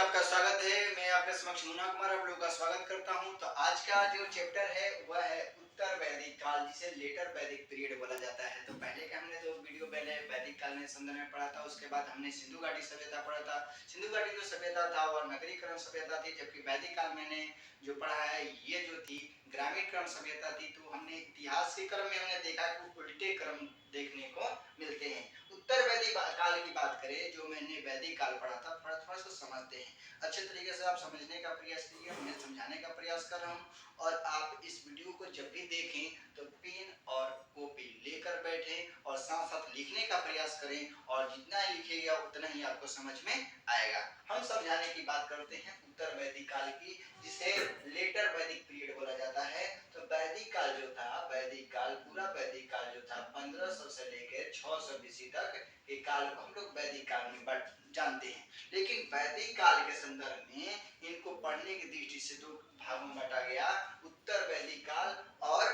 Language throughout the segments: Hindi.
आपका स्वागत है। मैं आपके समक्ष मुन्ना कुमार आप लोगों का स्वागत करता हूं। तो आज का जो चैप्टर है वह है उत्तर वैदिक काल, जिसे लेटर वैदिक पीरियड बोला जाता है। तो पहले के हमने जो वीडियो पहले वैदिक काल में संदर्भ में पढ़ा था, उसके बाद हमने सिंधु घाटी सभ्यता पढ़ा था। सिंधु घाटी जो सभ्यता था वह नगरीकरण सभ्यता थी, जबकि वैदिक काल मैंने जो पढ़ा है ये जो थी ग्रामीणकरण सभ्यता थी। तो हमने इतिहास के क्रम में हमने देखा कि उल्टे क्रम देखने को मिलते हैं। उत्तर वैदिक काल की बात करें, जो मैंने वैदिक काल पढ़ा था, थोड़ा सा समझते हैं। अच्छे तरीके से आप समझने का प्रयास कीजिए, मैं समझाने का प्रयास कर रहा हूँ। और आप इस वीडियो को जब भी देखें तो पेन और कॉपी लेकर बैठें और साथ साथ लिखने का प्रयास करें, और जितना ही लिखेगा उतना ही आपको समझ में आएगा। हम समझाने की बात करते हैं उत्तर वैदिक काल की, जिसे लेटर वैदिक पीरियड बोला जाता है। तो वैदिक काल जो था, वैदिक काल पूरा वैदिक काल जो था 1500 से लेकर 600 BC तक के काल को हम लोग वैदिक काल में जानते हैं। लेकिन वैदिक काल के संदर्भ में इनको पढ़ने की दृष्टि से दो भागों में बांटा गया, उत्तर वैदिक काल और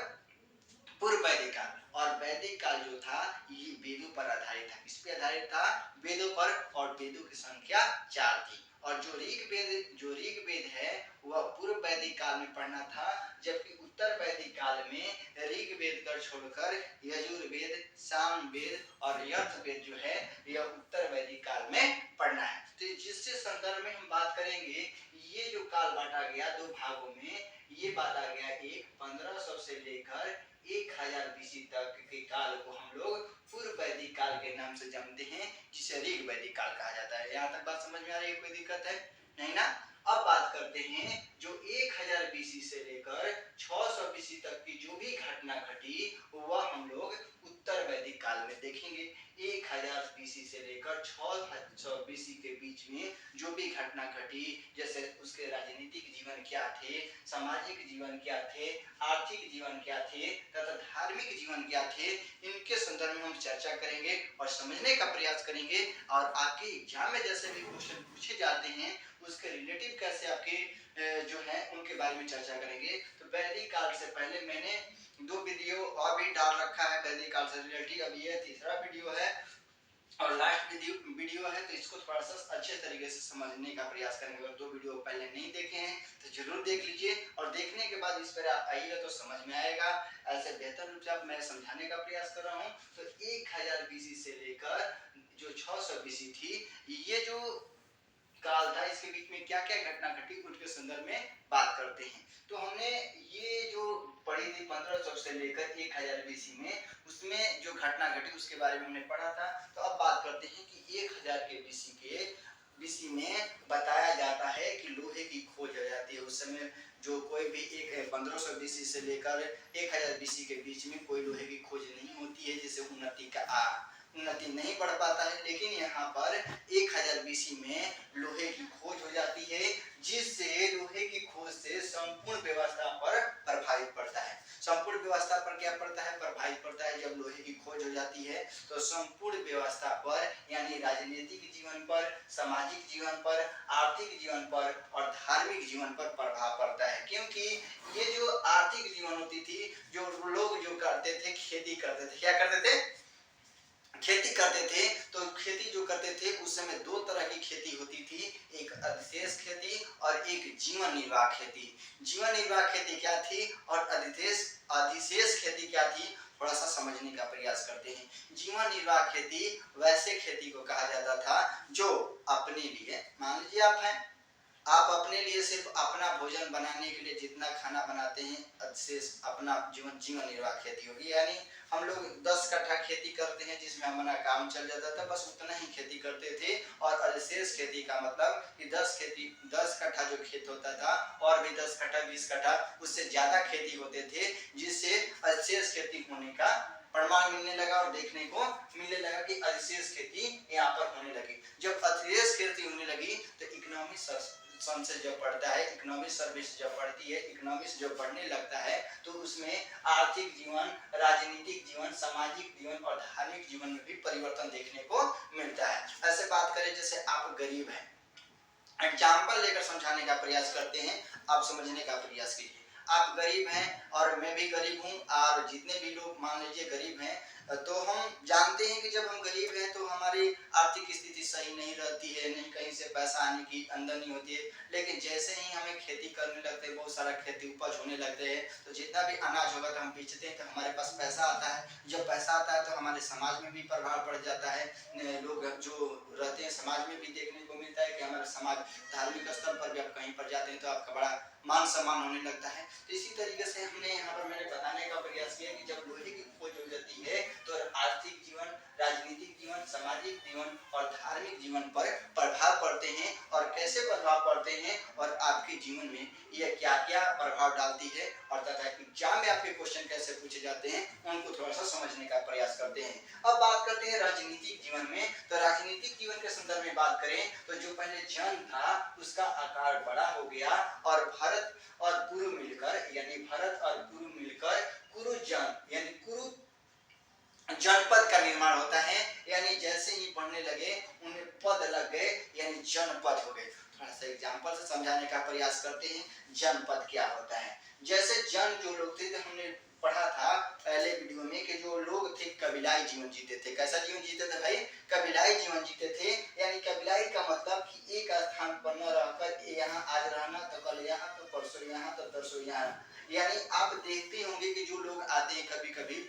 पूर्व वैदिक काल। और वैदिक काल जो था ये वेदों पर आधारित था। किस पे आधारित था? वेदों पर, और वेदों की संख्या 4 थी। और जो ऋग वेद है वह पूर्व वैदिक काल में पढ़ना था, जबकि उत्तर वैदिक काल में ऋग वेद कर छोड़कर यजुर्वेद, सामवेद और अथर्ववेद जो है यह उत्तर वैदिक काल में पढ़ना है। तो जिससे संदर्भ में हम बात करेंगे, ये जो काल बांटा गया दो भागों में, ये बांटा गया एक 1500 से लेकर 1000 BC तक के काल को हम लोग पूर्व वैदिक काल के नाम से जानते हैं, जिसे ऋग वैदिक काल कहा जाता है। यहाँ तक बात समझ में आ रही है? कोई दिक्कत है नहीं ना? अब बात करते हैं जो 1000 BC से लेकर 600 BC तक की जो भी घटना घटी वह हम लोग उत्तर वैदिक काल में देखेंगे। 1000 BC से लेकर 600 BC के बीच में जो भी घटना घटी, जैसे उसके राजनीतिक जीवन क्या थे, सामाजिक जीवन क्या थे, आर्थिक जीवन क्या थे तथा धार्मिक जीवन क्या थे, इनके संदर्भ में हम चर्चा करेंगे और समझने का प्रयास करेंगे। और आपके एग्जाम में जैसे भी क्वेश्चन पूछे जाते हैं उसके रिलेटिव कैसे आपके जो है उनके बारे में चर्चा करेंगे। तो वैदिक काल से पहले मैंने 2 वीडियो और भी डाल रखा है वैदिक काल से रिलेटेड। अब ये तीसरा वीडियो है और लास्ट वीडियो है, तो इसको थोड़ा सा अच्छे तरीके से समझने का प्रयास करेंगे। अगर 2 वीडियो पहले नहीं देखे हैं तो जरूर देख लीजिए, और देखने के बाद इस पर आप आइएगा तो समझ में आएगा। ऐसे बेहतर रूप से आप मैं समझाने का प्रयास कर रहा हूँ। तो 1000 BC से लेकर जो 600 BC थी, ये जो काल था, इसके बीच में क्या क्या घटना घटी उनके संदर्भ में बात करते हैं। तो हमने ये जो पढ़ी थी 1500 से लेकर 1000 BC में, उसमें जो घटना घटी उसके बारे में हमने पढ़ा था। तो अब बात करते हैं कि 1000 के BC में बताया जाता है कि लोहे की खोज हो जाती है। उस समय जो कोई भी 1500 BC से लेकर 1000 BC के बीच में कोई लोहे की खोज नहीं होती है, जिससे उन्नति नहीं बढ़ पाता है। लेकिन यहाँ पर 1000 BC में लोहे की खोज हो जाती है, जिससे लोहे की खोज से संपूर्ण व्यवस्था पर प्रभावित पड़ता है। संपूर्ण व्यवस्था पर क्या पड़ता है? प्रभावित पड़ता है। जब लोहे की खोज हो जाती है तो संपूर्ण व्यवस्था पर, यानी राजनीतिक जीवन पर, सामाजिक जीवन पर, आर्थिक जीवन पर और धार्मिक जीवन पर प्रभाव पड़ता है। क्योंकि ये जो आर्थिक जीवन होती थी, जो लोग जो करते थे, खेती करते थे, क्या करते थे? खेती करते थे। तो खेती जो करते थे उस समय 2 तरह की खेती होती थी, एक अधिशेष खेती और एक जीवन निर्वाह खेती। जीवन निर्वाह खेती क्या थी और अधिशेष खेती क्या थी, थोड़ा सा समझने का प्रयास करते हैं। जीवन निर्वाह खेती वैसे खेती को कहा जाता था जो अपने लिए, मान लीजिए आप अपने लिए सिर्फ अपना भोजन बनाने के लिए जितना खाना बनाते हैं, अधिशेष अपना जीवन निर्वाह खेती होगी। यानी हम लोग 10 कट्ठा खेती करते हैं जिसमें हमारा काम चल जाता था, बस उतना ही खेती करते थे। और अधिशेष खेती का मतलब कि 10 कट्ठा जो खेत होता था, और भी 10 कट्ठा 20 कट्ठा उससे ज्यादा खेती होते थे, जिससे अधिशेष खेती होने का प्रमाण मिलने लगा और देखने को मिलने लगा कि अधिशेष खेती यहाँ पर होने लगी। जब अधिशेष खेती होने लगी तो इकोनॉमिक संसद जब पढ़ता है, इकोनॉमिक सर्विस जब पढ़ती है, इकोनॉमिक्स जब पढ़ने लगता है, तो उसमें आर्थिक जीवन, राजनीतिक जीवन, सामाजिक जीवन और धार्मिक जीवन में भी परिवर्तन देखने को मिलता है। ऐसे बात करें जैसे आप गरीब हैं, एग्जाम्पल लेकर समझाने का प्रयास करते हैं, आप समझने का प्रयास कीजिए। आप गरीब हैं और मैं भी गरीब हूँ और जितने भी लोग मान लीजिए गरीब हैं, तो हम जानते हैं कि जब हम गरीब हैं तो हमारी आर्थिक स्थिति सही नहीं रहती है, नहीं कहीं से पैसा आने की आमदनी होती है। लेकिन जैसे ही हमें खेती करने लगते हैं, बहुत सारा खेती उपज होने लगते हैं, तो जितना भी अनाज होगा तो हम बेचते हैं, तो हमारे पास पैसा आता है। जब पैसा आता है तो हमारे समाज में भी प्रभाव पड़ जाता है। लोग जो रहते हैं समाज में भी देखने को मिलता है कि हमारा समाज धार्मिक स्तर पर भी आप कहीं पर जाते हैं तो आपका बड़ा मान सम्मान होने लगता है। तो इसी तरीके से हमने यहाँ पर मैंने बताने का प्रयास किया कि जब लोहे की उपज हो जाती है तो आर्थिक जीवन, राजनीतिक जीवन, सामाजिक जीवन और धार्मिक जीवन पर प्रभाव पड़ते हैं, और कैसे प्रभाव पड़ते हैं और आपके जीवन में यह क्या क्या प्रभाव डालती है, और तथा एग्जाम में आपके क्वेश्चन कैसे पूछे जाते हैं उनको थोड़ा सा समझने का प्रयास करते हैं। अब बात करते हैं राजनीतिक जीवन में। तो राजनीतिक जीवन के संदर्भ में बात करें तो जो पहले जन था उसका आकार बड़ा हो गया, और भारत और कुरु मिलकर यानी भारत और कुरु मिलकर कुरु जन यानी कुरु जनपद का निर्माण होता है। यानी जैसे ही पढ़ने लगे उन्हें पद लग गए, यानी जनपद हो गए। थोड़ा सा एग्जाम्पल से समझाने का प्रयास करते हैं जनपद क्या होता है। जैसे जन जो लोग थे, तो हमने पढ़ा था पहले वीडियो में कि जो लोग थे कबीलाई जीवन जीते थे। कैसा जीवन जीते थे भाई? कबीलाई जीवन जीते थे। यानी कबीलाई का मतलब कि एक स्थान पर न रहकर यहाँ आज रहना तो कल यहाँ तो परसों यहाँ तो तरसों यहाँ। यानी आप देखते होंगे कि जो लोग आते हैं कभी कभी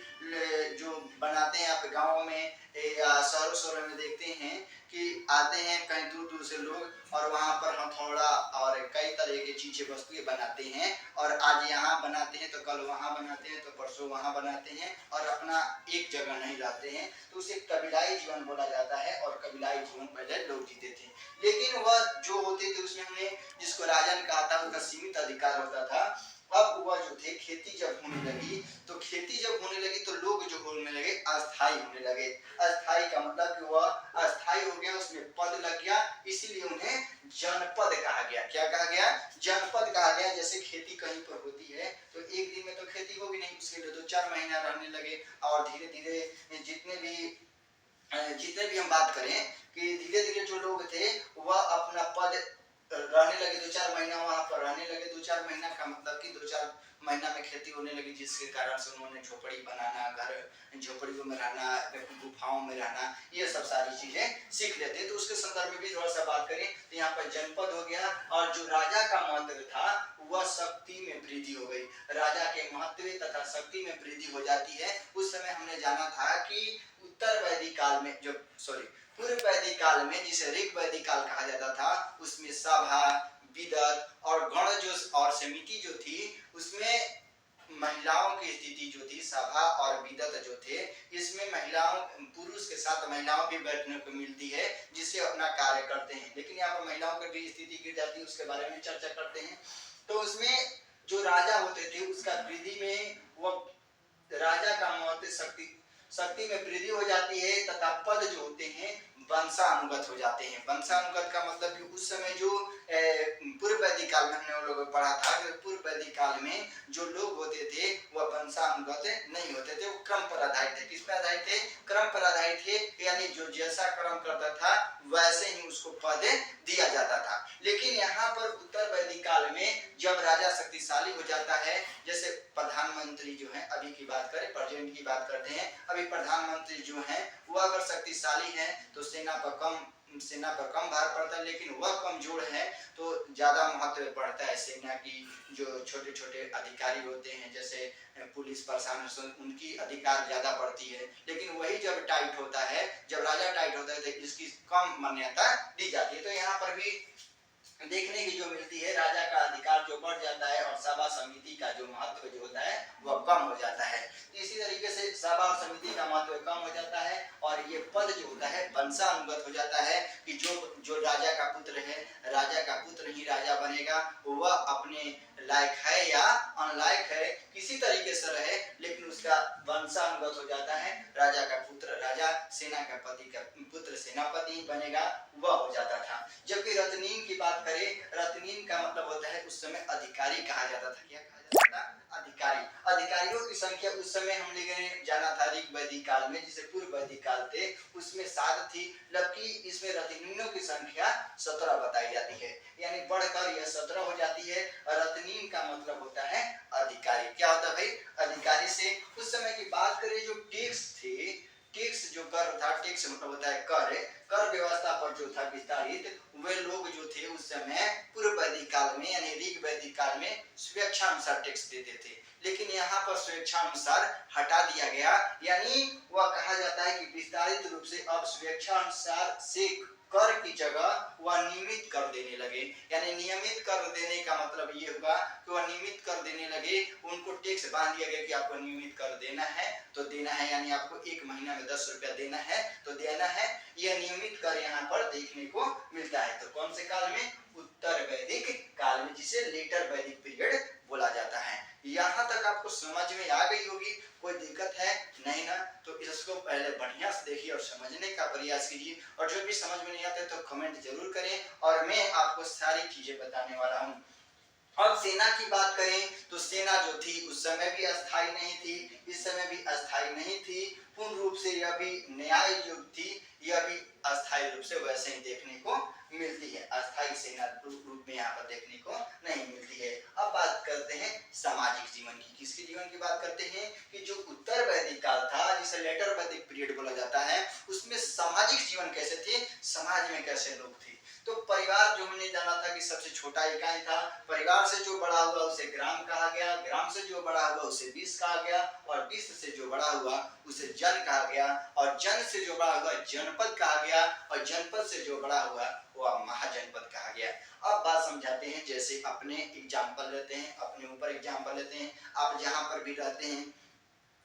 जो बनाते हैं आप गाँव में या शहरों में देखते हैं कि आते हैं कहीं दूर दूर से लोग, और वहाँ पर हथौड़ा और कई तरह की चीजें वस्तुएं बनाते हैं, और आज यहाँ बनाते हैं तो कल वहाँ बनाते हैं तो परसों वहाँ बनाते हैं, और अपना एक जगह नहीं रहते हैं। तो उसे कबीलाई जीवन बोला जाता है, और कबीलाई जीवन पहले लोग जीते थे। लेकिन वह जो होते थे उसमें हमने जिसको राजन कहा था उनका सीमित अधिकार होता था। अब वह जो थे खेती जब होने लगी, तो खेती जब होने लगी तो लोग जो होने लगे अस्थाई होने लगे। अस्थाई का मतलब कि वह अस्थाई हो गया, उसमें पद लग गया, इसीलिए उन्हें जनपद कहा गया। क्या कहा गया? जनपद कहा गया। जैसे खेती कहीं पर होती है तो एक दिन में तो खेती होगी नहीं, उसके लिए 2-4 महीना रहने लगे, और धीरे धीरे जितने भी हम बात करें कि धीरे धीरे जो लोग थे वह अपना पद रहने लगे, 2-4 महीना वहां पर रहने लगे। 2-4 महीना का मतलब कि 2-4 महीना में खेती होने लगी, जिसके कारण से उन्होंने झोपड़ी बनाना, घर झोपड़ियों में रहना, गुफाओं में रहना, ये सब सारी चीजें सीख लेते। तो उसके संदर्भ में भी थोड़ा सा बात करें तो यहाँ पर जनपद हो गया, और जो राजा का महत्व था वह शक्ति में वृद्धि हो गई। राजा के महत्व तथा शक्ति में वृद्धि हो जाती है। उस समय हमने जाना था कि उत्तर वैदिक काल में पूर्व वैदिक काल में जिसे ऋग वैदिक काल कहा जाता था, उसमें सभा, विदत और गण जो और समिति जो थी, उसमें महिलाओं की स्थिति जो थी, सभा और विदत जो थे, इसमें महिलाओं पुरुष के साथ महिलाओं भी बैठने को मिलती है, जिससे अपना कार्य करते हैं। लेकिन यहाँ पर महिलाओं की भी स्थिति गिर जाती है, उसके बारे में चर्चा करते हैं। तो उसमें जो राजा होते थे उसका वृद्धि में वह राजा का महत्व शक्ति में वृद्धि हो जाती है, तथा पद जो होते हैं वंशानुगत हो जाते हैं। वंशानुगत का मतलब कि उस समय जो पूर्व वैदिक काल में हमने वो लोग पढ़ा था कि पूर्व वैदिक काल में जो लोग होते थे वह वंशानुगत नहीं होते थे, वो क्रम पर आधारित थे। किस पर आधारित थे? क्रम पर आधारित थे, यानी जो जैसा क्रम करता था वैसे ही उसको पद दिया जाता था। लेकिन यहाँ पर उत्तर वैदिक काल में जब राजा शक्तिशाली हो जाता है, जैसे प्रधानमंत्री जो है, अभी की बात करें, प्रेजेंट की बात करते हैं, अभी प्रधानमंत्री जो है वह अगर शक्तिशाली है तो सेना पर कम भार पड़ता है, लेकिन वह कमजोर है तो ज्यादा महत्व पड़ता है सेना की। जो छोटे छोटे अधिकारी होते हैं जैसे पुलिस प्रशासन, उनकी अधिकार ज्यादा पड़ती है। लेकिन वही जब टाइट होता है, जब राजा टाइट होता है तो इसकी कम मान्यता दी जाती है। तो यहाँ पर भी देखने की जो मिलती है, राजा का अधिकार जो बढ़ जाता है और सभा समिति का जो महत्व जो होता है वह कम हो जाता है। इसी तरीके से सभा और समिति का महत्व कम हो जाता है, और ये पद जो होता है वंशानुगत हो जाता है कि जो राजा का पुत्र है, राजा का पुत्र ही राजा बनेगा, वह अपने लायक है या अनलायक है किसी तरीके से रहे, लेकिन उसका वंशानुगत हो जाता है। राजा का पुत्र राजा, सेना का पति का पुत्र सेनापति ही बनेगा, वह हो जाता था। जबकि रत्नीन की बात करें, रत्नीन का मतलब होता है उस समय अधिकारी कहा जाता था। क्या कहा जाता था? अधिकारी। अधिकारी। अधिकारियों की संख्या उस समय हमने जाना था ऋग वैदिक काल में, जिसे पूर्व वैदिक काल थे, उसमें 7 थी, जबकि इसमें रत्नियों की संख्या 17 बताई जाती है, यानी बढ़कर यह 17 हो जाती है। रत्नीन का मतलब होता है अधिकारी। क्या होता है भाई? अधिकारी से। उस समय की बात करें, जो टैक्स थे, टैक्स जो कर था, टैक्स मतलब होता है कर, कर व्यवस्था पर जो था विस्तारित, वे लोग जो थे उस समय पूर्व वैदिक काल में यानी ऋग वैदिक काल में स्वेच्छानुसार टैक्स देते थे, लेकिन यहाँ पर स्वेच्छानुसार हटा दिया गया, यानी वह कहा जाता है कि विस्तारित रूप से अब स्वेच्छानुसार से कर की जगह वह नियमित कर देने लगे। यानी नियमित कर देने का मतलब ये हुआ कि वह नियमित कर देने लगे, उनको टैक्स बांध दिया गया कि आपको नियमित कर देना है तो देना है, यानी आपको एक महीना में 10 रुपया देना है तो देना है। यह नियमित कर यहाँ पर देखने को मिलता है। तो कौन से काल में? उत्तर वैदिक काल में, जिसे लेटर वैदिक पीरियड बोला जाता है। यहाँ तक आपको समझ में आ गई होगी, कोई दिक्कत है नहीं ना? तो इसको पहले बढ़िया से देखिए और समझने का प्रयास कीजिए, और जो भी समझ में नहीं आता तो कमेंट जरूर करें, और मैं आपको सारी चीजें बताने वाला हूँ। अब सेना की बात करें तो सेना जो थी उस समय भी अस्थाई नहीं थी, इस समय भी अस्थाई नहीं थी। पूर्ण रूप से यह भी न्याय युग थी, यह भी अस्थाई रूप से वैसे ही देखने को मिलती है। अस्थाई सेना रूप में यहाँ पर देखने को नहीं मिलती है। अब बात करते हैं सामाजिक जीवन की। किसके जीवन की बात करते हैं? कि जो उत्तर वैदिक काल था, जिसे लेटर वैदिक पीरियड बोला जाता है, उसमें सामाजिक जीवन कैसे थे, समाज में कैसे लोग थे। तो परिवार जो हमने जाना था कि सबसे छोटा इकाई था, परिवार से जो बड़ा हुआ उसे ग्राम कहा गया, ग्राम से जो बड़ा हुआ उसे विश्व कहा गया, और विश्व से जो बड़ा हुआ उसे जन कहा गया, और जन से जो बड़ा हुआ जनपद कहा गया, और जनपद से जो बड़ा हुआ वह महाजनपद कहा गया। अब बात समझाते हैं, जैसे अपने एग्जाम्पल लेते हैं, अपने ऊपर एग्जाम्पल लेते हैं। आप जहाँ पर भी रहते हैं,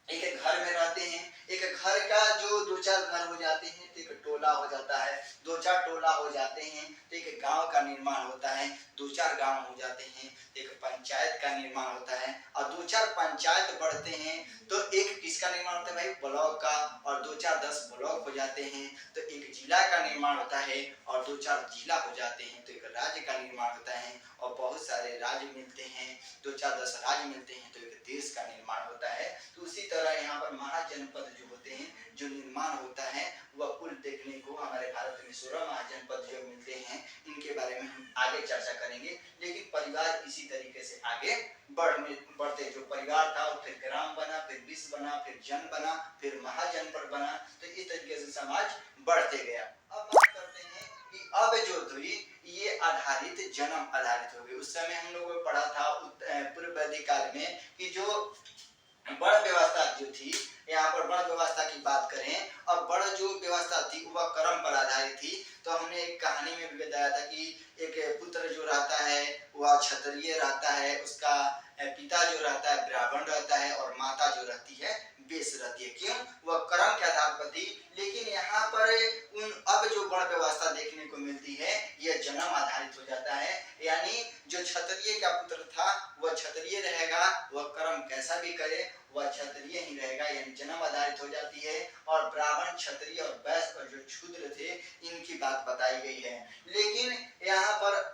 एक घर में रहते हैं, एक घर का जो 2-4 घर हो जाते हैं तो एक टोला हो जाता है, 2-4 टोला हो जाते हैं तो एक गांव का निर्माण होता है, 2-4 गांव हो जाते हैं तो एक पंचायत का निर्माण होता है, और 2-4 पंचायत बढ़ते हैं तो एक किसका निर्माण होता है भाई? ब्लॉक का, और 2-4 10 ब्लॉक हो जाते हैं तो एक जिला का निर्माण होता है, और 2-4 जिला हो जाते हैं तो एक राज्य का निर्माण होता है, और बहुत सारे राज्य मिलते हैं, 2-4 10 राज्य मिलते हैं तो एक देश का निर्माण होता है। तो उसी तरह यहाँ पर महाजनपद जो होते हैं, जो निर्माण होता है, वह कुल देखने को हमारे भारत में 16 महाजनपद जो मिलते हैं, इनके बारे में हम आगे चर्चा करेंगे। लेकिन परिवार इसी तरीके से आगे बढ़ते, जो परिवार था फिर ग्राम बना, फिर विश्व बना, फिर जन बना, फिर महाजनपद बना, तो इस तरीके से समाज बढ़ते गया। अब बात करते हैं कि अब जो थी ये आधारित जन्म आधारित हो गई। उस समय हम लोगों ने पढ़ा था पूर्व वैदिक काल में कि जो वर्ण व्यवस्था जो थी, यहाँ पर वर्ण व्यवस्था की बात करें, अब वर्ण जो व्यवस्था थी वह कर्म पर आधारित थी। तो हमने एक कहानी में भी बताया था कि एक पुत्र जो रहता है वह क्षत्रिय रहता है, उसका पिता जो रहता है ब्राह्मण रहता है, और माता जो रहती है वैश्य रहती है। क्यों? वह कर्म के आधार पर थी। लेकिन यहाँ पर अब जो वर्ण व्यवस्था देखने को मिलती है यह जन्म आधारित हो जाता है, यानी जो क्षत्रिय का पुत्र था वह क्षत्रिय रहेगा, वह कर्म कैसा भी करे वह क्षत्रिय ही रहेगा, यानी जन्म आधारित हो जाती है। और ब्राह्मण, क्षत्रिय और वैश्य और जो शूद्र थे इनकी बात बताई गई है। लेकिन यहाँ पर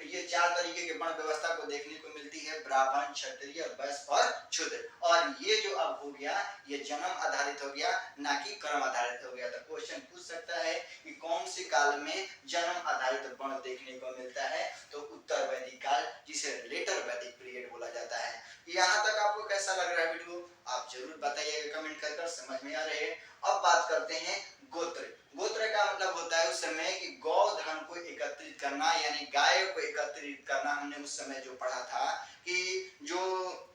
ये 4 तरीके के वर्ण व्यवस्था को देखने को मिलती है, ब्राह्मण, क्षत्रिय, वैश्य और शूद्र। और ये जो अब हो गया ये जन्म आधारित हो गया, ना कि कर्म आधारित हो गया। तो क्वेश्चन पूछ सकता है कि कौन से काल में जन्म आधारित वर्ण देखने को मिलता है? तो उत्तर वैदिक काल, जिसे लेटर वैदिक पीरियड बोला जाता है। यहाँ तक आपको कैसा लग रहा है वीडियो? आप जरूर बताइएगा कमेंट कर, समझ में आ रहे हैं। अब बात करते हैं गोत्र। गोत्र का मतलब होता है उस समय कि गौ धन को एकत्रित करना, यानी गाय को एकत्रित करना। हमने उस समय जो पढ़ा था कि जो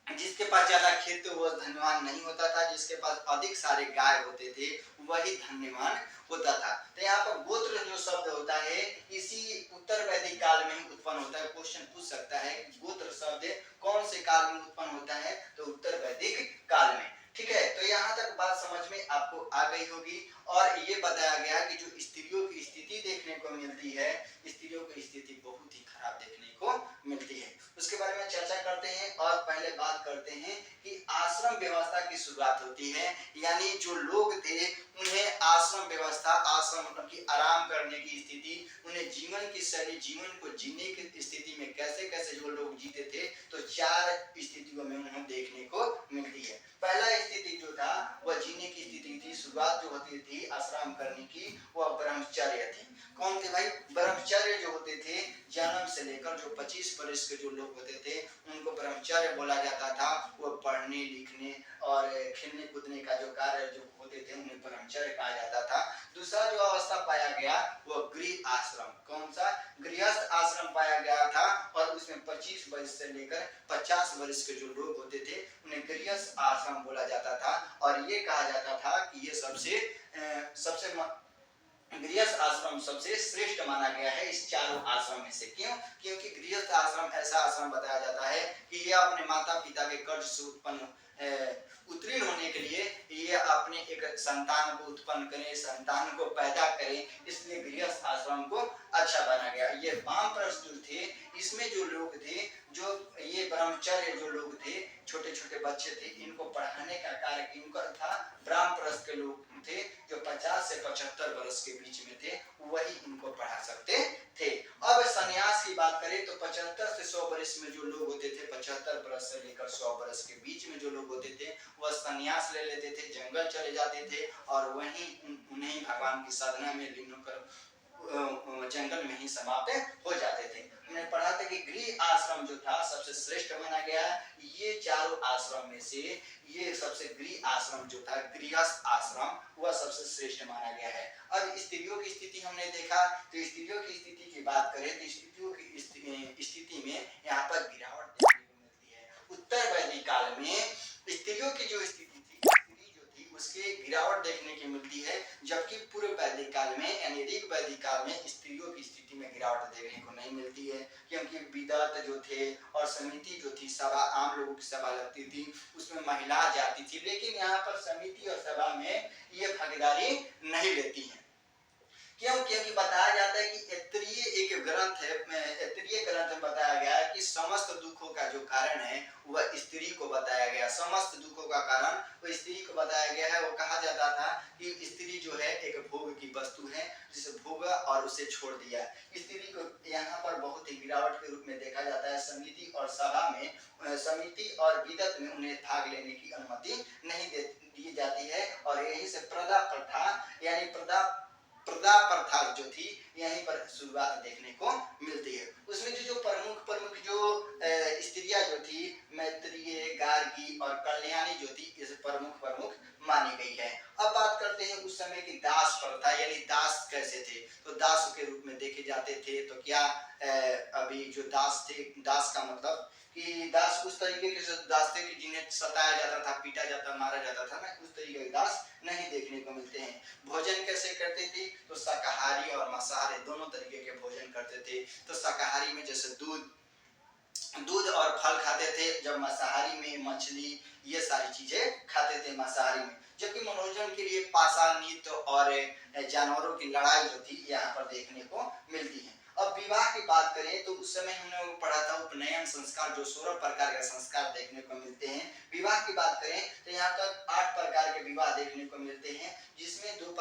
जिसके पास ज्यादा खेत वो धनवान नहीं होता था, जिसके पास अधिक सारे गाय होते थे वही धन्यवान होता था। तो यहाँ पर गोत्र जो शब्द होता है इसी उत्तर वैदिक काल में ही उत्पन्न होता है। क्वेश्चन पूछ सकता है गोत्र शब्द कौन से काल में उत्पन्न होता है? तो उत्तर वैदिक काल में। ठीक है, तो यहाँ तक बात समझ में आपको आ गई होगी। और ये बताया गया कि जो स्त्रियों की स्थिति देखने को मिलती है, स्त्रियों की स्थिति बहुत ही खराब देखने को मिलती है। उसके बारे में चर्चा करते हैं, और पहले बात करते हैं कि आश्रम आश्रम व्यवस्था की शुरुआत होती है। यानी जो लोग थे उन्हें आश्रम व्यवस्था, आश्रम मतलब कि आराम करने की स्थिति, उन्हें जीवन की शैली, जीवन को जीने की स्थिति में कैसे कैसे जो लोग जीते थे, तो 4 स्थितियों में उन्हें देखने को मिलती है। पहला स्थिति जो था वह जीने की स्थिति थी। शुरुआत जो होती थी आश्रम करने की वह ब्रह्मचर्य थी। कौन थे भाई? ब्रह्मचर्य जो होते थे जन्म से लेकर जो 25 वर्ष के जो लोग होते थे उनको ब्रह्मचर्य बोला जाता था। वो पढ़ने लिखने और खेलने कूदने का जो कार्य जो होते थे उन्हें ब्रह्मचर्य कहा जाता था। दूसरा जो अवस्था पाया गया वह गृह आश्रम। कौन सा? गृहस्थ आश्रम पाया गया था और उसमें 25 वर्ष से लेकर 50 वर्ष के जो लोग होते थे उन्हें गृहस्थ आश्रम बोला जाता था। और ये कहा जाता था कि ये सबसे गृहस्थ आश्रम सबसे श्रेष्ठ माना गया है इस चारों आश्रम में से। क्यों? क्योंकि गृहस्थ आश्रम ऐसा आश्रम बताया जाता है कि ये अपने माता पिता के कर्ज से उत्तीर्ण होने के लिए ये अपने एक संतान को उत्पन्न करें, संतान को पैदा करें, इसलिए गृहस्थ आश्रम को अच्छा बना गया। ये वामप्रस्थ जो थे इसमें जो लोग थे, जो ये ब्रह्मचर्य जो लोग थे, छोटे छोटे बच्चे थे, इनको पढ़ाने का कार्य इनका था। ब्राह्मप्रस्थ के लोग थे जो 50 से 75 वर्ष के बीच में थे, वही इनको पढ़ा सकते थे। अब सन्यास की बात करें तो 75 से 100 वर्ष में जो लोग होते थे, 75 वर्ष से लेकर 100 वर्ष के बीच में जो लोग होते थे वह सन्यास ले लेते थे, जंगल चले जाते थे और वहीं उन्हें भगवान की साधना में लीन होकर जंगल में ही समाप्त हो जाते थे। हमने पढ़ा था कि गृह आश्रम जो था सबसे श्रेष्ठ माना गया। ये चारों आश्रम में से ये सबसे गृह आश्रम जो था, गृहस्थ आश्रम, वह सबसे श्रेष्ठ माना गया है। अब स्त्रियों की स्थिति हमने देखा, तो स्त्रियों की स्थिति की बात करें तो स्त्रियों की स्थिति में यहाँ पर गिरावट देखने को मिलती है। उत्तर वैदिक काल में स्त्रियों की जो स्थिति थी, स्त्री जो थी उसकी गिरावट देखने की मिलती है, जबकि पूर्व वैदिक काल में यानी ऋग वैदिक काल में स्त्रियों की स्थिति में गिरावट देखने को नहीं मिलती है। क्योंकि विदत जो थे और समिति जो थी, सभा, आम लोगों की सभा लगती थी, उसमें महिला जाती थी, लेकिन यहाँ पर समिति और सभा में ये भागीदारी नहीं लेती है। क्यों? क्योंकि बताया जाता है कि ऐत्रेय एक ग्रंथ है, ऐत्रेय ग्रंथ में बताया गया है कि समस्त दुखों का जो कारण है वह स्त्री को बताया गया। समस्त दुखों का कारण वो स्त्री को बताया गया है। वो कहा जाता था कि स्त्री जो है एक भोग की वस्तु है, जिसे भोगा और उसे छोड़ दिया। स्त्री को यहाँ पर बहुत ही गिरावट के रूप में देखा जाता है। समिति और सभा में, समिति और विदत में उन्हें भाग लेने की अनुमति नहीं दी जाती है। और यही से प्रदा प्रथा यानी प्रदा प्रथा जो थी यहीं पर शुरुआत देखने को मिलती है। उसमें जो प्रमुख जो स्त्रियां जो थी, मैत्रेयी, गार्गी और कल्याणी जो थी, इस प्रमुख मानी गई है। अब बात करते हैं उस समय की दास प्रथा, यानी दास कैसे थे। तो दास के रूप में देखे जाते थे। तो क्या अभी जो दास थे, दास का मतलब कि दास उस तरीके के दास थे कि जिन्हें सताया जाता था, पीटा जाता, मारा जाता था ना, उस तरीके के दास नहीं देखने को मिलते हैं। भोजन कैसे करते थे? तो शाकाहारी और मांसाहारी दोनों तरीके के भोजन करते थे। तो शाकाहारी में जैसे दूध और फल खाते थे, जब मांसाहारी में मछली ये सारी चीजें खाते थे मांसाहारी में। जबकि मनोरंजन के लिए पासा, नृत्य और जानवरों की लड़ाई जो थी यहाँ पर देखने को मिलती है। अब विवाह की बात करें तो उस समय हमने पढ़ा था उपनयन संस्कार, जो 16 प्रकार के संस्कार देखने को मिलते हैं। विवाह की बात करें तो यहाँ तक 8 प्रकार के विवाह देखने को मिलते हैं, जिसमें दो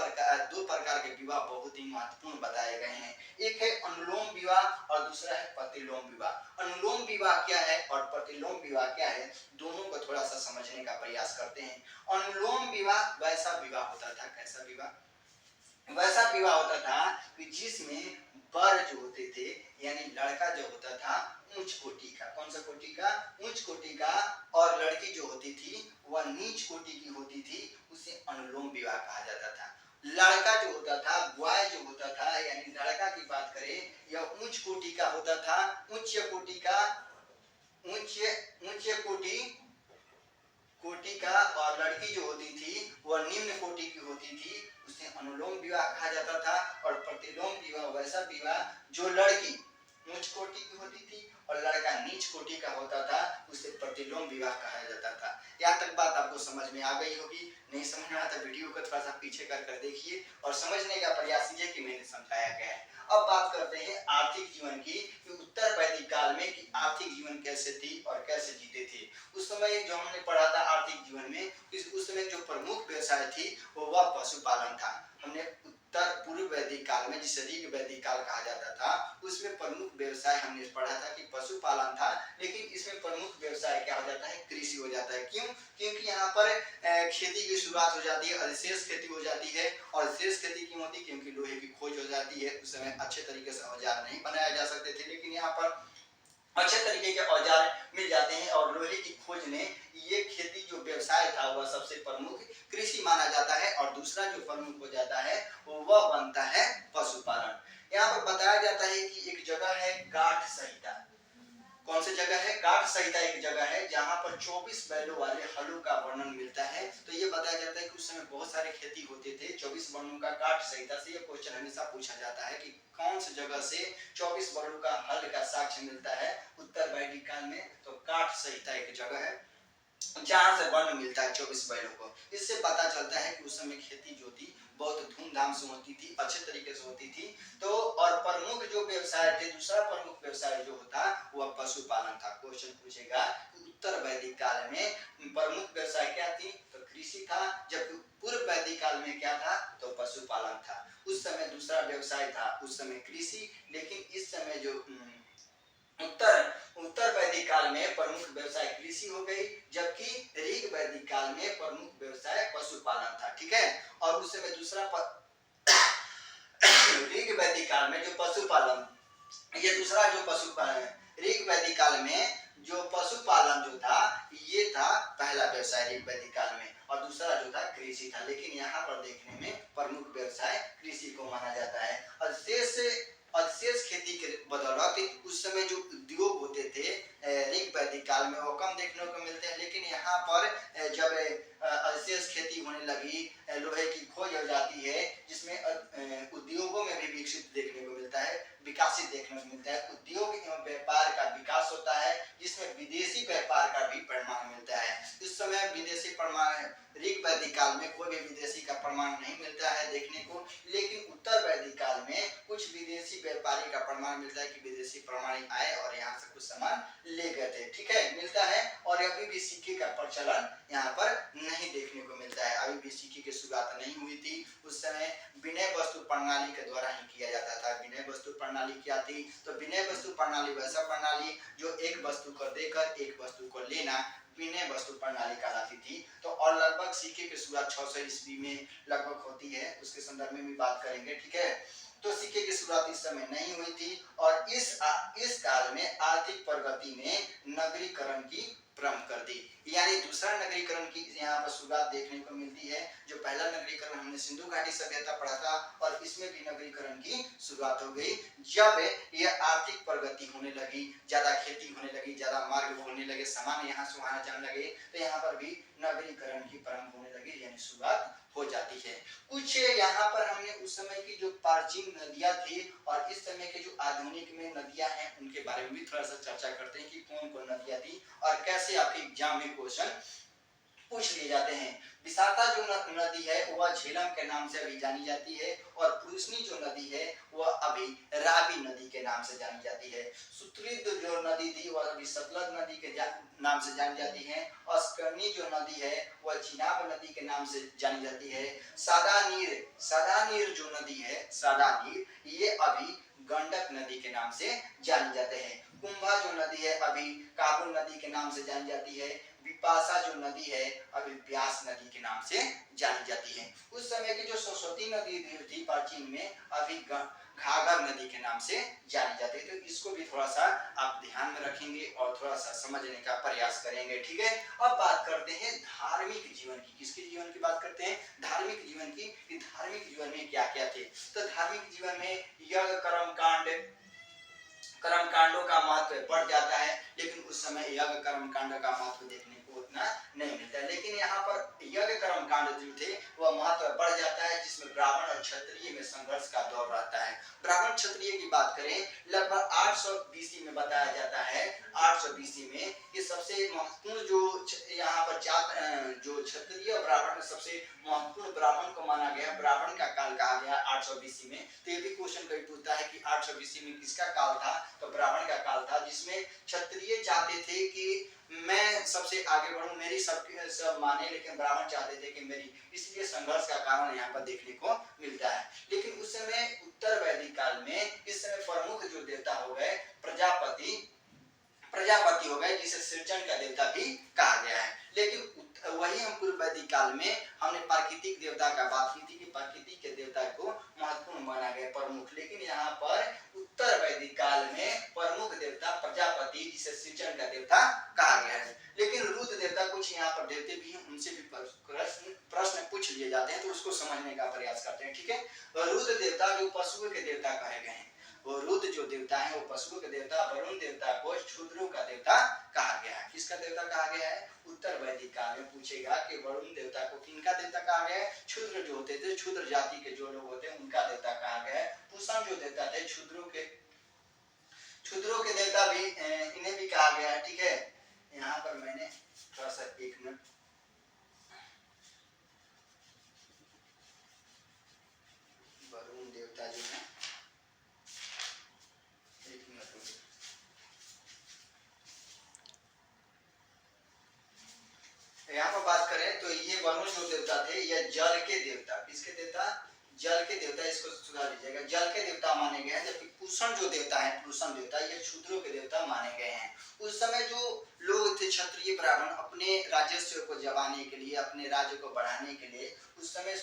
प्रकार के विवाह बहुत ही महत्वपूर्ण बताए गए हैं। एक है अनुलोम विवाह और दूसरा है प्रतिलोम विवाह। अनुलोम विवाह क्या है और प्रतिलोम विवाह क्या है, दोनों को थोड़ा सा समझने का प्रयास करते हैं। अनुलोम विवाह वैसा विवाह होता था, कैसा विवाह? वैसा विवाह होता था कि जिसमें वर जो होते थे यानी लड़का जो होता था उच्च कोटि का, कौन सा कोटि का? उच्च कोटि का, और लड़की जो होती थी वह नीच कोटि की होती थी, उसे अनुलोम विवाह कहा जाता था। लड़का जो होता था, बॉय जो होता था, यानी लड़का की बात करें, यह उच्च कोटि का होता था, उच्च कोटि का, उच्च कोटि का, और लड़की जो होती थी वह निम्न कोटि की होती थी, उसे अनुलोम विवाह कहा जाता था। और प्रतिलोम विवाह वैसा विवाह जो लड़की उच्च कोटि की होती थी और लड़का नीच कोटि का होता था, उसे प्रतिलोम विवाह कहा जाता था। यहाँ तक बात आपको समझ में आ गई होगी। नहीं समझ में आया तो वीडियो को थोड़ा सा पीछे कर देखिए और समझने का प्रयास कीजिए कि मैंने समझाया क्या है। अब बात करते हैं आर्थिक जीवन की, कि उत्तर वैदिक काल में कि आर्थिक जीवन कैसे थी और कैसे जीते थे। उस समय जो हमने पढ़ा था आर्थिक जीवन में, उस समय जो प्रमुख व्यवसाय थी वह पशुपालन था। हमने उत्तर पूर्व वैदिक काल में, जिसे ऋग वैदिक काल कहा जाता था, उसमें प्रमुख व्यवसाय हमने पढ़ा था कि पशुपालन था। लेकिन इसमें प्रमुख व्यवसाय क्या हो जाता है? कृषि हो जाता है। क्यों? क्योंकि यहाँ पर खेती की शुरुआत हो जाती है, अधिशेष खेती हो जाती है। और शेष खेती क्यों होती? क्योंकि लोहे की खोज हो जाती है। उस समय अच्छे तरीके से औजार नहीं बनाए जा सकते थे, लेकिन यहाँ पर अच्छे तरीके के औजार मिल जाते हैं और लोहे की खोज ने ये खेती जो व्यवसाय था वह सबसे प्रमुख कृषि माना जाता है। और दूसरा जो प्रमुख हो जाता है वह बनता है पशुपालन। यहाँ पर बताया जाता है कि एक जगह है गाठ संहिता। कौन सी जगह है? गाठ संहिता एक जगह है जहां पर 24 बैलों वाले हलों का वर्णन मिलता है। तो ये बताया जाता है कि उस समय बहुत सारे खेती होते थे। 24 वर्णों का गाठ संहिता से ये क्वेश्चन हमेशा पूछा जाता है कि कौन सी जगह से 24 वर्णों का हल का साक्ष्य मिलता है उत्तर वैदिक काल में? तो गाठ संहिता एक जगह है जहां से वर्ण मिलता है 24 बैलों को। इससे पता चलता है कि उस समय खेती जो थी बहुत धूमधाम से होती थी, अच्छे तरीके से होती थी। तो और प्रमुख जो व्यवसाय थे, दूसरा प्रमुख व्यवसाय जो होता वह पशुपालन था। क्वेश्चन पूछेगा उत्तर वैदिक काल में प्रमुख व्यवसाय क्या थी? तो कृषि था। जबकि पूर्व वैदिक काल में क्या था? तो पशुपालन था। उस समय दूसरा व्यवसाय था, उस समय कृषि। लेकिन इस समय जो उत्तर वैदिक काल में प्रमुख व्यवसाय कृषि हो गई, जबकि ऋग वैदिक काल में प्रमुख व्यवसाय पशुपालन था। ठीक है। और उस समय दूसरा ऋग वैदिक काल में जो पशुपालन, ये दूसरा जो पशुपालन ऋग वैदिक काल में जो पशुपालन जो था, ये था पहला व्यवसाय ऋग वैदिक काल में, और दूसरा जो था कृषि था। लेकिन यहाँ पर देखने में प्रमुख व्यवसाय कृषि को माना जाता है। और शेष खेती के बदौलत उस समय जो उद्योग होते थे ऋग वैदिक काल में वो कम देखने को मिलते हैं। लेकिन यहाँ पर जब अवशेष खेती होने लगी, लोहे की खोज हो जाती है, जिसमें उद्योगों में भी विकसित देखने को मिलता है, विकासित देखने को मिलता है। उद्योग एवं व्यापार का विकास होता है, जिसमें विदेशी व्यापार का भी प्रमाण मिलता है। इस समय विदेशी प्रमाण ऋग वैदिक काल में कोई भी विदेशी का प्रमाण नहीं मिलता है देखने को। लेकिन उत्तर वैदिक काल में कुछ विदेशी व्यापारी का प्रमाण मिलता है कि विदेशी प्रमाणी आए और यहाँ से कुछ सामान ले गए थे। ठीक है, मिलता है। और अभी भी सिक्के का प्रचलन यहाँ पर नहीं देखने को मिलता है। अभी भी सिक्के की शुरुआत नहीं हुई थी। उस समय विनय वस्तु प्रणाली के द्वारा ही किया जाता था। विनय वस्तु प्रणाली क्या थी? तो विनय वस्तु प्रणाली वैसा प्रणाली जो एक वस्तु को देकर एक वस्तु को लेना, विनय वस्तु प्रणाली कहलाती थी। तो और लगभग सिक्के की शुरुआत 600 ईस्वी में लगभग होती है, उसके संदर्भ में भी बात करेंगे। ठीक है। तो सिक्के की शुरुआत इस समय नहीं हुई थी। और इस काल में आर्थिक प्रगति ने नगरीकरण की प्रारंभ कर दी। यानी दूसरा नगरीकरण की यहाँ पर शुरुआत देखने को मिलती है। जो पहला नगरीकरण हमने सिंधु घाटी सभ्यता पढ़ा था, और इसमें भी नगरीकरण की शुरुआत हो गई जब यह आर्थिक प्रगति होने लगी, ज्यादा खेती होने लगी, ज्यादा मार्ग होने लगे, सामान यहाँ से वहां जाने लगे, तो यहाँ पर भी नगरीकरण की प्रारंभ होने लगी, यानी शुरुआत हो जाती है। कुछ यहाँ पर हमने उस समय की जो प्राचीन नदियां थी और इस समय के जो आधुनिक में नदियां हैं उनके बारे में भी थोड़ा सा चर्चा करते हैं कि कौन कौन नदियां थी और कैसे आपके एग्जाम में क्वेश्चन पूछ लिए जाते हैं। विशाखा जो नदी है वह झेलम के नाम से अभी जानी जाती है, और पुरुषनी जो नदी है वह अभी रावी नदी के नाम से जानी जाती है। सुतलिद जो नदी थी वह अभी सतलज नदी के नाम से जानी जाती है। अस्करनी जो नदी है वह चिनाब नदी के नाम से जानी जाती है। सादा नीर जो नदी है, सादा नीर, ये अभी गंडक नदी के नाम से जानी जाते हैं। कुंभा जो नदी है अभी काबुल नदी के नाम से जानी जाती है। विपाशा जो नदी है अभी ब्यास नदी के नाम से जानी जाती है। उस समय की जो सरस्वती नदी थी प्राचीन में, अभी घाघर नदी के नाम से जानी जाती है। तो इसको भी थोड़ा सा आप ध्यान में रखेंगे और थोड़ा सा समझने का प्रयास करेंगे। ठीक है। अब बात करते हैं धार्मिक जीवन की। किसके जीवन की बात करते हैं? धार्मिक जीवन की। कि धार्मिक जीवन में क्या क्या थे? तो धार्मिक जीवन में यज्ञ कर्म कांडों का महत्व बढ़ जाता है। लेकिन उस समय यज्ञ कर्म कांड का महत्व देखने को उतना नहीं मिलता है। लेकिन यहाँ पर यज्ञ कर्म कांड जो थे वह महत्व बढ़ जाता है, जिसमें ब्राह्मण और क्षत्रिय में संघर्ष का दौर रहता है। ब्राह्मण क्षत्रिय की बात करें, लगभग 800 बीसी में बताया जाता है, 800 बीसी में ये सबसे महत्वपूर्ण जो यहाँ पर जात जो क्षत्रिय ब्राह्मण में सबसे महत्वपूर्ण ब्राह्मण को माना गया, ब्राह्मण का काल कहा गया 800 बीसी में। तो ये भी क्वेश्चन कभी पूछता है कि 800 बीसी में किसका काल था, तो ब्राह्मण का काल था, जिसमें क्षत्रिय चाहते थे कि मैं सबसे आगे बढ़ूं, मेरी सब माने, लेकिन ब्राह्मण चाहते थे कि मेरी, इसलिए संघर्ष का कारण यहाँ पर देखने को मिलता है। लेकिन उस समय उत्तर वैदिक काल में इस समय प्रमुख जो देवता हो गए प्रजापति हो गए, जिसे सृजन का देवता भी कहा गया है। लेकिन वही हम पूर्व वैदिक काल में हमने प्राकृतिक देवता का बात की थी कि प्राकृतिक के देवता को महत्वपूर्ण माना गया प्रमुख। लेकिन यहाँ पर उत्तर वैदिक काल में प्रमुख देवता प्रजापति, जिसे सृजन का देवता कहा गया है। लेकिन रुद्र देवता, कुछ यहाँ पर देवते भी हैं, उनसे भी प्रश्न पूछ लिए जाते हैं, तो उसको समझने का प्रयास करते हैं। ठीक है, रुद्र देवता जो पशुओं के देवता कहे गए हैं, वो रुद्र जो देवता है वो पशुओं के देवता, वरुण देवता को क्षुद्रों का देवता कहा गया है। किसका देवता कहा गया है? उत्तर वैदिक काल में पूछेगा कि वरुण देवता को किनका देवता कहा गया है? क्षुद्र जो होते थे, क्षुद्र जाति के जो लोग होते हैं उनका देवता कहा गया है। पूषण जो देवता थे क्षुद्रों के देवता भी, इन्हें भी कहा गया है। ठीक है, यहाँ पर मैंने थोड़ा सा 1 मिनट, वरुण देवता जो है, 1 मिनट रुकिए। यहाँ पर बात करें तो ये वरुण जो देवता थे, यह जल के देवता, किसके देवता? जल के देवता, इसको सुधार लीजिएगा, जल के देवता माने गए हैं। जबकि पूषण जो देवता है, पूषण देवता, ये क्षुद्रों के देवता माने गए हैं। उस समय जो लोग थे क्षत्रिय ब्राह्मण, अपने राजस्व को जमाने के लिए, अपने राज्य को बढ़ाने के लिए, उस समय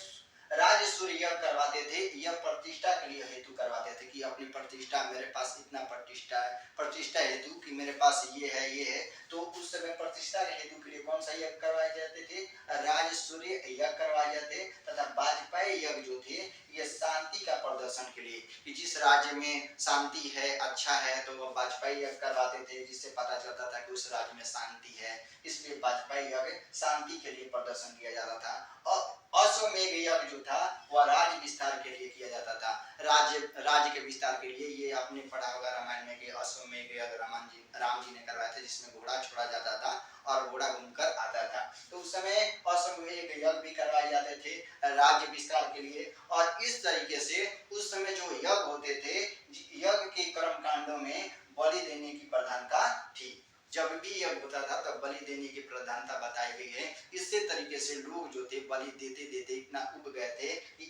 राज सूर्य करवाते थे, यह प्रतिष्ठा के लिए हेतु करवाते थे कि अपनी प्रतिष्ठा, मेरे पास इतना प्रतिष्ठा है, प्रतिष्ठा हेतु कि मेरे पास ये है। तो उस समय प्रतिष्ठा के हेतु के लिए कौन सा यज्ञ करवाए जाते थे? राज सूर्य यज्ञ करवाए जाते, तथा वाजपेयी यज्ञ जो थे ये शांति का प्रदर्शन के लिए, कि जिस राज्य में शांति है, अच्छा है, तो वह वाजपेयी यज्ञ करवाते थे, जिससे पता चलता था कि उस राज्य में शांति है। इसलिए वाजपेयी यज्ञ शांति के लिए प्रदर्शन किया जाता था। और अश्वमेध यज्ञ जो था वह राज्य विस्तार के लिए किया जाता था, राज्य के विस्तार के लिए। ये आपने पढ़ा होगा रामायण में कि अश्वमेध यज्ञ राम जी ने करवाया था, जिसमें घोड़ा छोड़ा जाता था और घोड़ा घूमकर आता था। तो उस समय अश्वमेध यज्ञ भी करवाए जाते थे राज्य विस्तार के लिए। और इस तरीके से उस समय जो यज्ञ होते थे, यज्ञ के कर्म कांडों में बलि देने की प्रधानता थी। जब भी यज्ञ होता था तब बलि देने की प्रधानता बताई गई है। इससे तरीके से लोग जो थे बलि देते देते इतना उब गए थे कि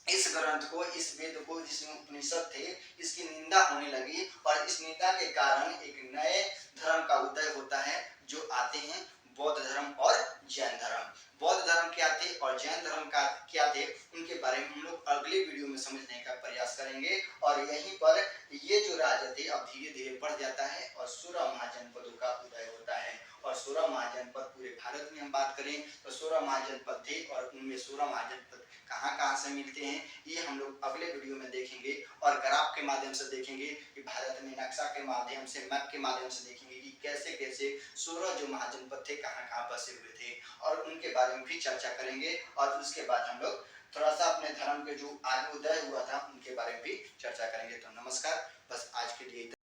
इस ग्रंथ को, इस वेद को, जिसमें उपनिषद थे, इसकी निंदा होने लगी। और इस निंदा के कारण एक नए धर्म का उदय होता है, जो आते हैं बौद्ध धर्म और जैन धर्म। बौद्ध धर्म क्या थे और जैन धर्म का क्या थे, उनके बारे में हम लोग अगले वीडियो में समझने का प्रयास करेंगे। और यहीं पर ये जो राज्य थे अब धीरे धीरे बढ़ जाता है और 16 महाजनपदों का उदय होता है। और 16 महाजनपद पूरे भारत में हम बात करें तो 16 महाजनपद थे, और उनमें 16 महाजनपद कहाँ से मिलते हैं, ये हम लोग अगले वीडियो में देखेंगे। और ग्राफ के माध्यम से देखेंगे कि भारत में नक्शा के माध्यम से, मैप के माध्यम से देखेंगे कि कैसे कैसे 16 जो महाजनपद थे कहाँ बसे हुए थे, और उनके बारे में भी चर्चा करेंगे। और उसके बाद हम लोग थोड़ा सा अपने धर्म के जो आगे उदय हुआ था उनके बारे में भी चर्चा करेंगे। तो नमस्कार, बस आज के लिए।